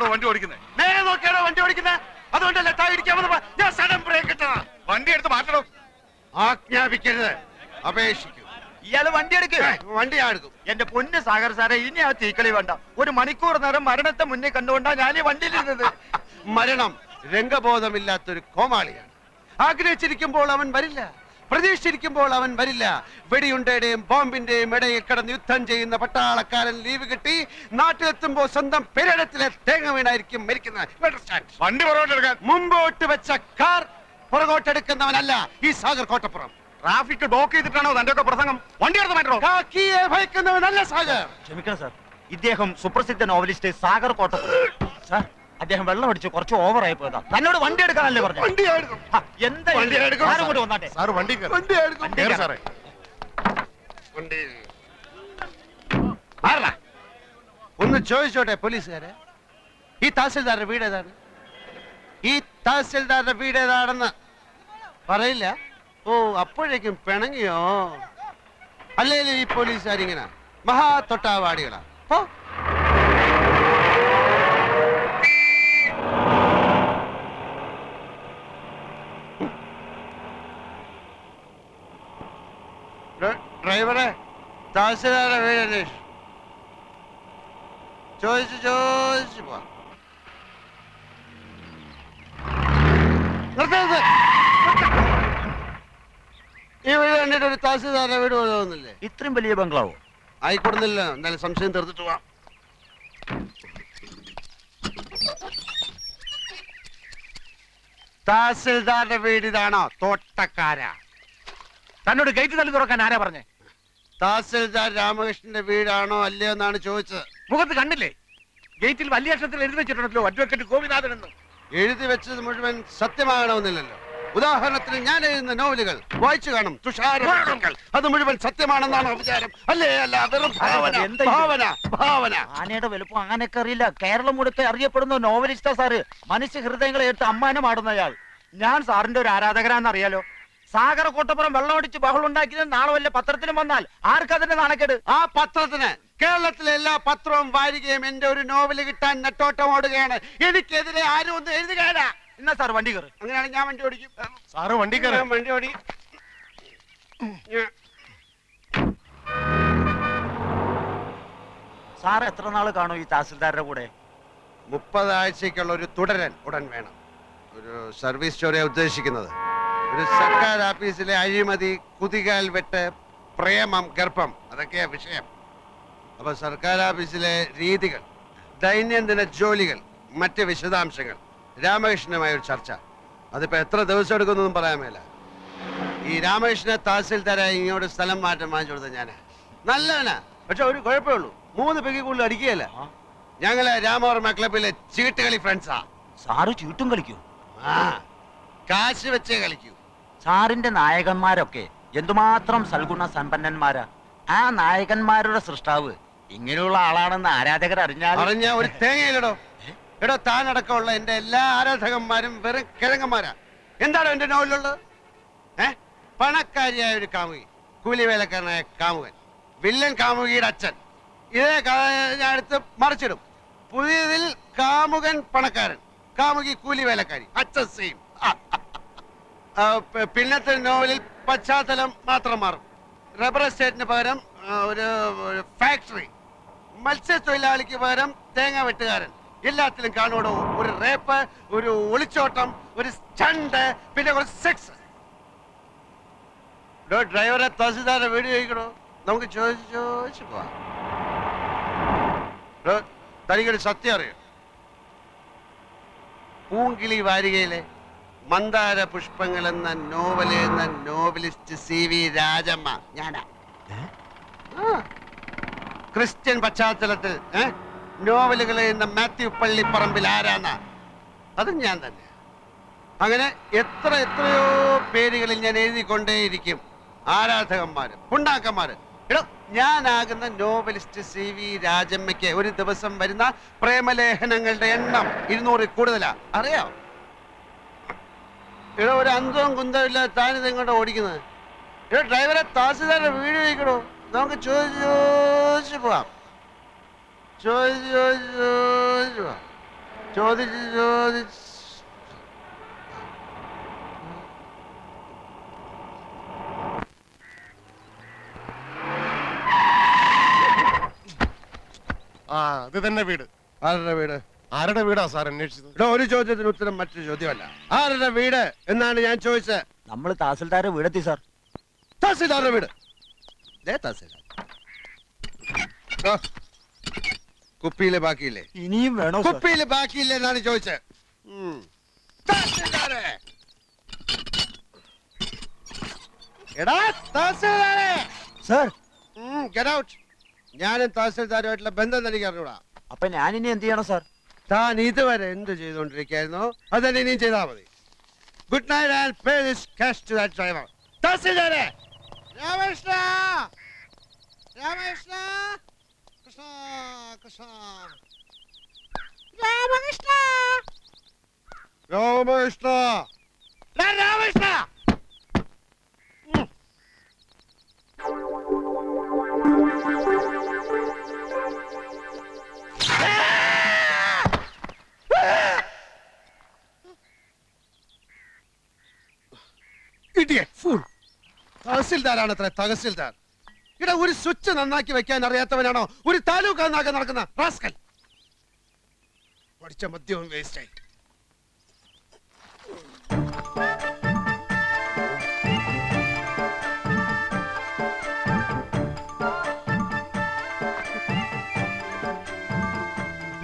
നോക്കിയാണോ വണ്ടി ഓടിക്കുന്നത്? നേരെ നോക്കിയാണോ വണ്ടി ഓടിക്കുന്നത്? അതുകൊണ്ടല്ലേ താഴെ ഞാൻ സഡൻ ബ്രേക്ക് ഇട്ടതാ. വണ്ടി എടുത്ത് മാറ്റണോ? ആജ്ഞാപിക്കരുത്, അപേക്ഷിക്കൂ. ഇയാള് വണ്ടി എടുക്കുക. വണ്ടി ഞാൻ എടുക്കും. എന്റെ പൊന്ന് സാഗർ സാറേ, ഇനി ആ തീക്കളി വേണ്ട. ഒരു മണിക്കൂർ നേരം മരണത്തെ മുന്നേ കണ്ടുകൊണ്ടാ ഞാൻ ഈ വണ്ടിയിലിരുന്നത്. മരണം രംഗബോധമില്ലാത്തൊരു കോമാളിയാണ്. ആഗ്രഹിച്ചിരിക്കുമ്പോൾ അവൻ വരില്ല, പ്രതീക്ഷിച്ചിരിക്കുമ്പോൾ അവൻ വരില്ല. വെടിയുണ്ടയുടെയും ബോംബിന്റെയും ഇടയിൽ കിടന്ന് യുദ്ധം ചെയ്യുന്ന പട്ടാളക്കാരൻ ലീവ് കിട്ടി നാട്ടിലെത്തുമ്പോൾ സ്വന്തം പെരടത്തിലെ തേങ്ങ വീണായിരിക്കും മരിക്കുന്നത്. വണ്ടി പുറകോട്ടെടുക്കാൻ. മുമ്പോട്ട് വെച്ച കാർ പുറകോട്ടെടുക്കുന്നവനല്ല ഈ സാഗർ കോട്ടപ്പുറം. ട്രാഫിക് ബ്ലോക്ക് ചെയ്തിട്ടാണോ തന്റെ ഒക്കെ പ്രസംഗം? വണ്ടി എടുത്ത് മാറ്റണോ? കാക്കിയെ ഭയക്കുന്നവനല്ല സാഗർ. ക്ഷമിക്കണം സാർ, ഇദ്ദേഹം സുപ്രസിദ്ധ നോവലിസ്റ്റ് സാഗർ കോട്ടപ്പുറം. സാർ, അദ്ദേഹം വെള്ളം അടിച്ച് കുറച്ച് ഓവറായി പോയതാ. തന്നോട് വണ്ടി എടുക്കാനല്ലേ പറഞ്ഞു? വണ്ടി എടുക്കും. എന്താ വന്നാട്ടെ സാർ വണ്ടി വണ്ടി എടുക്കും. സാറേ വണ്ടി മാറല. ഒന്ന് ചോദിച്ചോട്ടെ പോലീസുകാരെ, ഈ തഹസിൽദാരുടെ വീട് ഏതാണ്? ഈ തഹസിൽദാരുടെ വീട് ഏതാണെന്ന് പറയില്ല. ഓ, അപ്പോഴേക്കും പിണങ്ങിയോ? അല്ലേലും ഈ പോലീസുകാരിങ്ങനെ മഹാ തൊട്ടാവാടികളാ. ഡ്രൈവറെ, തഹസിൽദാരുടെ വീട് അന്വേഷിച്ചു. ചോദിച്ചു പോവാ. ഈ വീട് കണ്ടിട്ട് ഒരു തഹസിൽദാരുടെ വീട് പോലെ തോന്നുന്നില്ലേ? ഇത്രയും വലിയ ബംഗ്ലാവോ? ആയിക്കൊടുന്നില്ല. എന്നാലും സംശയം തീർത്തിട്ട് പോവാം. തഹസിൽദാരുടെ വീട് ഇതാണോ? തോട്ടക്കാരാ. തന്നോട് ഗേറ്റ് തള്ളി തുറക്കാൻ ആരാ പറഞ്ഞേ? തഹസിൽദാർ രാമകൃഷ്ണന്റെ വീടാണോ അല്ലയോ എന്നാണ് ചോദിച്ചത്. മുഖത്ത് കണ്ടില്ലേ? ഗേറ്റിൽ വലിയ അക്ഷരത്തിൽ എഴുതി വെച്ചിട്ടുണ്ടല്ലോ, അഡ്വക്കേറ്റ് ഗോപിനാഥൻ എന്ന്. എഴുതി വെച്ചത് മുഴുവൻ സത്യമാകണമെന്നില്ലല്ലോ. ഉദാഹരണത്തിന് ഞാൻ എഴുതുന്ന നോവലുകൾ വായിച്ചു കാണും തുഷാരങ്ങൾ, അത് മുഴുവൻ സത്യമാണെന്നാണ് വിചാരം. അല്ലേ? അല്ല, വെറും ഭാവന. ആനയുടെ വലുപ്പം ആനയൊക്കെ അറിയില്ല. കേരളം മുഴുക്കെ അറിയപ്പെടുന്ന നോവലിസ്റ്റാ സാറ്. മനുഷ്യ ഹൃദയങ്ങളെ എടുത്ത് അമ്മാനമാടുന്നയാൾ. ഞാൻ സാറിന്റെ ഒരു ആരാധകരാന്ന് അറിയാലോ. സാഗർ കോട്ടപ്പുറം വെള്ളമടിച്ച് ബഹളം ഉണ്ടാക്കിയത് നാളെ വല്ല പത്രത്തിലും വന്നാൽ ആർക്കതിന്റെ നാണക്കേട്? ആ പത്രത്തിന് കേരളത്തിലെ എല്ലാ പത്രവും വാരികയും എന്റെ ഒരു നോവല് കിട്ടാൻ നെട്ടോട്ടം ഓടുകയാണ്. എനിക്കെതിരെ ആരും ഒന്നും എഴുതുകയല്ല. എന്നാ സാർ വണ്ടി കയറി. അങ്ങനെയാണ് ഞാൻ വണ്ടി ഓടിക്കും. സാറ് വണ്ടി കയറി. വണ്ടി ഓടിക്കും. സാർ എത്ര നാള് കാണും ഈ തഹസിൽദാരുടെ കൂടെ? 30 ആഴ്ചക്കുള്ള ഒരു തുടരൻ ഉടൻ വേണം. ഒരു സർവീസ് സ്റ്റോറിയാണ് ഉദ്ദേശിക്കുന്നത്. ഒരു സർക്കാർ ഓഫീസിലെ അഴിമതി, കുതികാൽ വെട്ട്, പ്രേമം, ഗർഭം, അതൊക്കെയാ വിഷയം. അപ്പൊ സർക്കാർ ഓഫീസിലെ രീതികൾ, ദൈനംദിന ജോലികൾ, മറ്റ് വിശദാംശങ്ങൾ, രാമകൃഷ്ണനുമായ ഒരു ചർച്ച. അതിപ്പോ എത്ര ദിവസം എടുക്കുന്നൊന്നും പറയാൻ മേല. ഈ രാമകൃഷ്ണനെ തഹസിൽദാരായി ഇങ്ങോട്ട് സ്ഥലം മാറ്റം വാങ്ങിച്ചു കൊടുത്ത ഞാനാ. നല്ലവനാ, പക്ഷെ ഒരു കുഴപ്പമേ ഉള്ളൂ, 3 പെഗ് കൂടുതൽ അടിക്കുകയല്ല. ഞങ്ങള് രാമവർമ്മ ക്ലബിലെ ചീട്ടുകളി ഫ്രണ്ട്സാ. സാറ് ചീട്ടും കളിക്കൂ? ആ, കാശ് വെച്ചേ കളിക്കൂ. സാറിന്റെ നായകന്മാരൊക്കെ എന്തുമാത്രം സൽഗുണ സമ്പന്നന്മാരാ. ആ നായകന്മാരുടെ സൃഷ്ടാവ് ഇങ്ങനെയുള്ള ആളാണെന്ന് ആരാധകർ അറിഞ്ഞ ഒരു തേങ്ങയിലടോ. എടോ, താനടക്കമുള്ള എന്റെ എല്ലാ ആരാധകന്മാരും വെറും കിഴങ്ങന്മാരാ. എന്താണോ എന്റെ നോവലുള്ളത്? പണക്കാരിയായ ഒരു കാമുകി, കൂലിവേലക്കാരനായ കാമുകൻ, വില്ലൻ കാമുകിയുടെ അച്ഛൻ. ഇതേ ഞാൻ എടുത്ത് മറിച്ചിടും. പുതിയതിൽ കാമുകൻ പണക്കാരൻ, കാമുകി കൂലിവേലക്കാരി, അച്ഛൻ സെയിം. പിന്നത്തെ നോവലിൽ പശ്ചാത്തലം മാത്രം മാറും. റബ്ബർ എസ്റ്റേറ്റിന് പകരം ഒരു ഫാക്ടറി, മത്സ്യത്തൊഴിലാളിക്ക് പകരം തേങ്ങ വെട്ടുകാരൻ. എല്ലാത്തിലും കാണുവോ ഒരു റേപ്പ്, ഒരു ഒളിച്ചോട്ടം, ഒരു സ്റ്റണ്ട്, പിന്നെ കുറച്ച് സെക്സ്. ഡ്രൈവറെ തഹസിൽദാരുടെ വീട് ചോദിക്കണോ? നമുക്ക് ചോദിച്ചു പോവാം. തനിക്കൊരു സത്യം അറിയോ? പൂങ്കിളി വാരികയിലെ മന്ദാര പുഷ്പങ്ങൾ എന്ന നോവൽ എന്ന നോവലിസ്റ്റ് CV രാജമ്മ ഞാനാ. ക്രിസ്ത്യൻ പശ്ചാത്തലത്തിൽ നോവലുകൾ എന്ന മാത്യു പള്ളിപ്പറമ്പിൽ ആരാന്ന? അതും ഞാൻ തന്നെ. അങ്ങനെ എത്രയോ പേരുകളിൽ ഞാൻ എഴുതിക്കൊണ്ടേയിരിക്കും. ആരാധകന്മാര്, പുണ്ടാക്കന്മാര്. ഞാനാകുന്ന നോവലിസ്റ്റ് CV രാജമ്മയ്ക്ക് ഒരു ദിവസം വരുന്ന പ്രേമലേഖനങ്ങളുടെ എണ്ണം 200 കൂടുതലാ. അറിയാം? ഒരു അന്തവും കുന്തവും ഇല്ല. താനിത് ഇങ്ങോട്ട് ഓടിക്കുന്നത്. ഡ്രൈവറെ തഹസിൽദാരുടെ വീട് ചോദിക്കണോ? നമുക്ക് ചോദിച്ചു പോവാം. ചോദിച്ചു പോവാം. ചോദിച്ച് ആ ഇത് തന്നെ വീട്. ആരുടെ വീട്? ആരുടെ വീടാ സാർ അന്വേഷിച്ചത്? ഇവിടെ ഒരു ചോദ്യത്തിന് ഉത്തരം മറ്റൊരു ചോദ്യമല്ല. ആരുടെ വീട് എന്നാണ് ഞാൻ ചോദിച്ചത്. നമ്മൾ തഹസിൽദാരെ വീടെത്തി സാർ. തഹസിൽദാരുടെ വീട്. തഹസിൽദാർ കുപ്പിയിലെ ബാക്കിയില്ലേ? ഇനിയും വേണോ സാർ? കുപ്പിയില് ബാക്കിയില്ലേ എന്നാണ് ചോദിച്ചത്. തഹസിൽദാരെ! എടാ തഹസിൽദാരെ! Sir Get out. ഞാനും തഹസിൽദാരുമായിട്ടുള്ള ബന്ധം എനിക്ക് അറിഞ്ഞൂടാ. അപ്പൊ ഞാൻ ഇനി എന്ത് ചെയ്യണം സാർ? താൻ ഇതുവരെ എന്ത് ചെയ്തുകൊണ്ടിരിക്കുകയായിരുന്നോ അതന്നെ ഇനിയും ചെയ്താൽ മതി. Good night and pay this cash to that driver. തഹസിൽദാരെ! രാമകൃഷ്ണ! രാമകൃഷ്ണ! കൃഷ്ണ കൃഷ്ണ രാമകൃഷ്ണ! രാമകൃഷ്ണ! രാമകൃഷ്ണ! തഹസിൽദാരാണ് അത്ര തഹസിൽദാർ. ഇവിടെ ഒരു സ്വിച്ച് നന്നാക്കി വെക്കാൻ അറിയാത്തവനാണോ ഒരു താലൂക്ക് നന്നാക്കാൻ നടക്കുന്ന റാസ്കൽ? പഠിച്ച മദ്യവും വേസ്റ്റായി.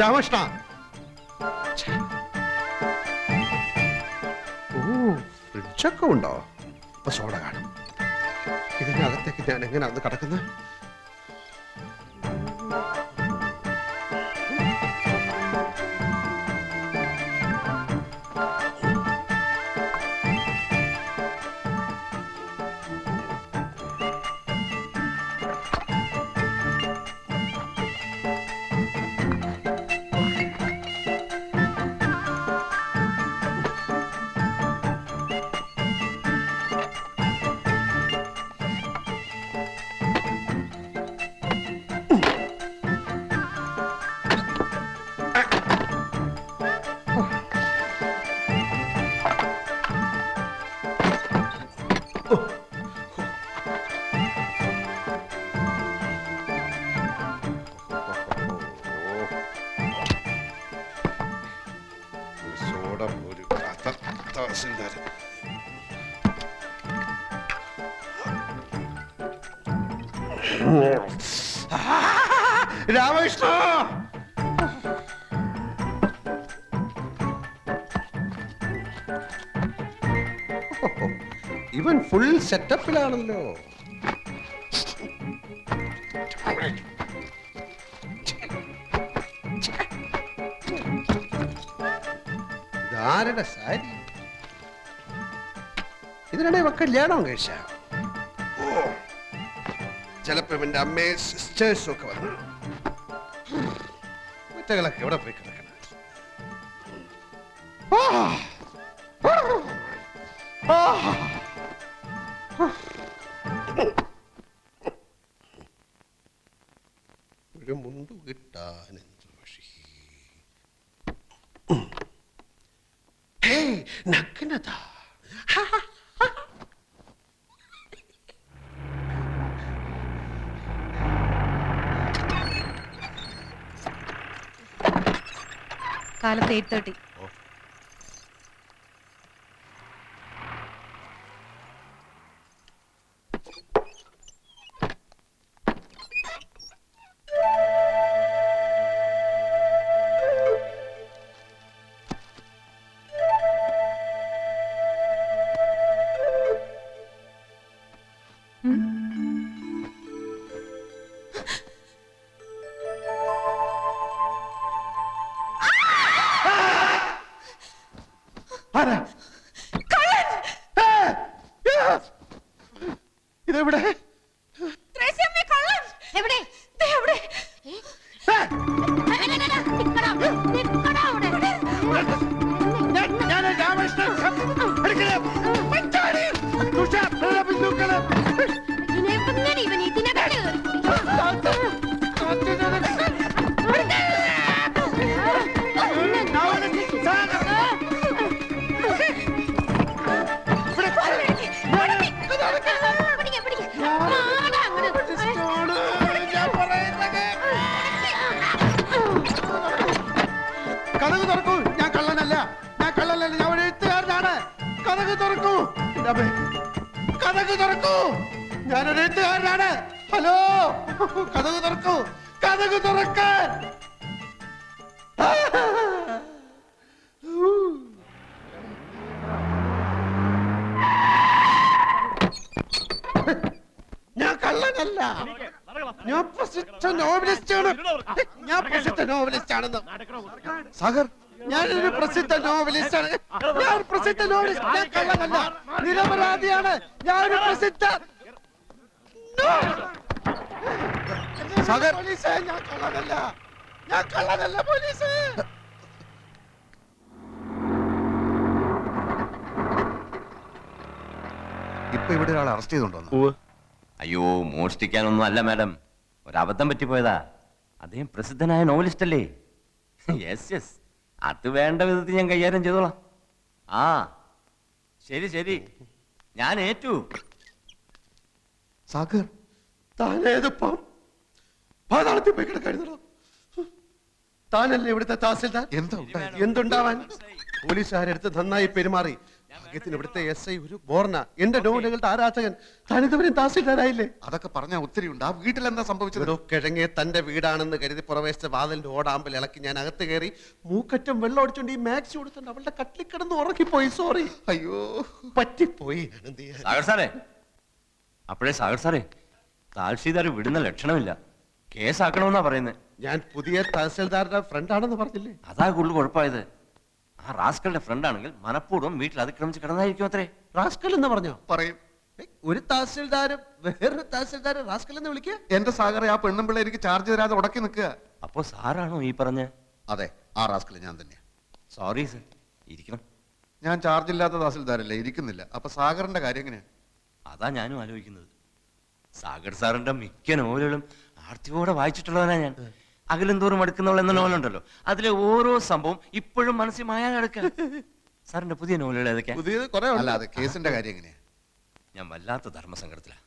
രാമകൃഷ്ണ! ഫ്രിഡ്ജൊക്കെ ഉണ്ടോ? ഇപ്പൊ സോഡ കാണും. ഇതിനകത്തേക്ക് ഞാൻ എങ്ങനെ അത് കടക്കുന്നത്? രാമകൃഷ്ണ! ഇവൻ ഫുൾ സെറ്റപ്പിലാണല്ലോ. ഇതാരുടെ സാരി? ഇതിനിടെ ഇവ കല്യാണം കഴിച്ച? ചിലപ്പോ എന്റെ അമ്മയും സിസ്റ്റേഴ്സും ഒക്കെ വന്നു. കുറ്റകളൊക്കെ എവിടെ പോയി കിടക്കണം? ഒരു മുണ്ടു കിട്ടാൻ എന്ത് വഴി? നഗ്നത! കാലത്ത് 8:30. കഥക് തുറക്കൂ, ഞാനൊരു എഴുത്തുകാരനാണ്. ഹലോ, കഥക് തുറക്കൂ, കഥക് തുറക്കാൻ. ഞാൻ കള്ളനല്ല, ഞാൻ പ്രസിദ്ധ നോവലിസ്റ്റാണ്. ഞാൻ പ്രസിദ്ധ നോവലിസ്റ്റാണെന്ന്. സാഗർ, ഞാനൊരു പ്രസിദ്ധ നോവലിസ്റ്റാണ്. ഞാൻ പ്രസിദ്ധ നോവലിസ്റ്റ്, ഞാൻ കള്ളനല്ല, നിരപരാധിയാണ്. ഞാനൊരു പ്രസിദ്ധ സാഗർ. പോലീസേ, ഞാൻ കള്ളനല്ല, ഞാൻ കള്ളനല്ല പോലീസേ. ഇപ്പൊ ഇവിടെ ഒരാൾ അറസ്റ്റ് ചെയ്തോണ്ടോ? അയ്യോ, മോഷ്ടിക്കാനൊന്നും അല്ല മാഡം, ഒരബദ്ധം പറ്റിപ്പോയതാ. അദ്ദേഹം പ്രസിദ്ധനായ നോവലിസ്റ്റ് അല്ലേ? യെസ് യെസ്, അത് വേണ്ട വിധത്തിൽ ഞാൻ കൈകാര്യം ചെയ്തോളാം. ആ ശരി ശരി, ഞാൻ ഏറ്റു. സാഗർ, താനേതിപ്പം പാതാളത്തിൽ പോയി കിടക്കായിരുന്നോ? താനല്ലേ ഇവിടുത്തെ തഹസിൽദാർ? എന്തുണ്ടാവാൻ? പോലീസുകാരെടുത്ത് നന്നായി പെരുമാറി. ഭാഗ്യത്തിന് ഇവിടുത്തെ എസ് ഐ ഒരു ബോർണ, എന്റെ നോവലുകളുടെ ആരാധകൻ. താനിതുവരെയും തഹസിൽദാരായില്ലേ? അതൊക്കെ പറഞ്ഞാൽ ഒത്തിരി ഉണ്ട്. ആ വീട്ടിൽ എന്താ സംഭവിച്ചത്? ഒരു കിഴങ്ങെ തന്റെ വീടാണെന്ന് കരുതി പുറവേശിച്ച വാതിലിന്റെ ഓടാമ്പൽ ഇളക്കി ഞാൻ അകത്ത് കയറി മൂക്കറ്റം വെള്ളം അടിച്ചോണ്ട് ഈ മാക്സി കൊടുത്തോണ്ട് അവളുടെ കട്ടിൽ കിടന്ന് ഉറക്കിപ്പോയി. സോറി, അയ്യോ, പറ്റിപ്പോയി. സാഗർ സാറേ, അപ്പോഴേ സാഗർ സാറേ, താൽഷീദാർ വിടുന്ന ലക്ഷണമില്ല. കേസാക്കണമെന്നാ പറയുന്നത്. ഞാൻ പുതിയ തഹസിൽദാരുടെ ഫ്രണ്ടാണെന്ന് പറഞ്ഞില്ലേ? അതാ കൂടുതൽ കുഴപ്പമായത്. ആ റാസ്കളുടെ ഫ്രണ്ട് ആണെങ്കിൽ മനഃപൂർവ്വം വീട്ടിൽ അതിക്രമിച്ച് കിടന്നായിരിക്കും അത്രേ. റാസ്കൽ എന്ന് പറഞ്ഞോ? പറയും. ഒരു തഹസിൽദാരും വേറൊരു തഹസിൽദാരെ റാസ്കൽ എന്ന് വിളിക്കുക? എന്റെ സാഗറെ, ആ പെണ്ണും പിള്ളേ എനിക്ക് ചാർജ് തരാതെ ഉടക്കി നിൽക്കുക. അപ്പോ സാറാണോ ഈ പറഞ്ഞ? അതെ, ആ റാസ്കൽ ഞാൻ തന്നെയാ. സോറി സർ, ഇരിക്കണം. ഞാൻ ചാർജ് ഇല്ലാത്ത തഹസിൽദാരല്ലേ, ഇരിക്കുന്നില്ല. അപ്പൊ സാഗറിന്റെ കാര്യം എങ്ങനെയാ? അതാ ഞാനും ആലോചിക്കുന്നത്. സാഗർ സാറിന്റെ മിക്ക നോവലുകളും ആർത്തിയോടെ വായിച്ചിട്ടുള്ളവനാ ഞാൻ. അകലും തോറും അടുക്കുന്നവൾ എന്ന നോവലുണ്ടല്ലോ, അതിലെ ഓരോ സംഭവം ഇപ്പോഴും മനസ്സിൽ മായാൻ കിടക്കുക. സാറിന്റെ പുതിയ നോവലുകൾ ഏതൊക്കെയാ? പുതിയത് കുറെ അല്ലാതെ കേസിന്റെ കാര്യം എങ്ങനെയാ? ഞാൻ വല്ലാത്ത ധർമ്മസങ്കടത്തിലാണ്.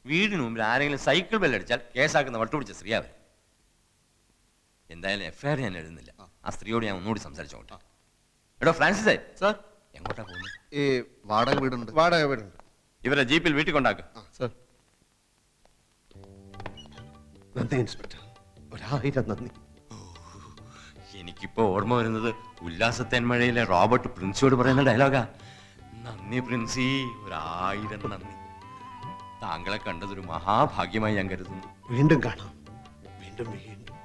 വീടിന് മുമ്പിൽ ആരെങ്കിലും സൈക്കിൾ ബെല്ലടിച്ചാൽ കേസാക്കുന്ന വട്ടുപിടിച്ച സ്ത്രീ അവർ. എന്തായാലും എഫ്ഐആർ ഞാൻ എഴുതുന്നില്ല. ആ സ്ത്രീയോട് ഞാൻ ഒന്നുകൂടി സംസാരിച്ചോട്ടെ. എടോ ഫ്രാൻസിസേ, സാർ, എങ്ങോട്ടാ പോകുന്നത്? ഈ വാടക വീടുണ്ട്. വാടക വീടുണ്ട്. ഇവരെ ജീപ്പിൽ വീട്ടിൽ കൊണ്ടാക്കും. സാർ, നന്ദി ഇൻസ്പെക്ടർ, 1000 നന്ദി. എനിക്കിപ്പോ ഓർമ്മ വരുന്നത് ഉല്ലാസത്തേന്മഴയിലെ റോബർട്ട് പ്രിൻസിയോട് പറയുന്ന ഡയലോഗാ. നന്ദി പ്രിൻസി, 1000 നന്ദി. താങ്കളെ കണ്ടതൊരു മഹാഭാഗ്യമായി ഞാൻ കരുതുന്നു. വീണ്ടും കാണാം, വീണ്ടും വീണ്ടും.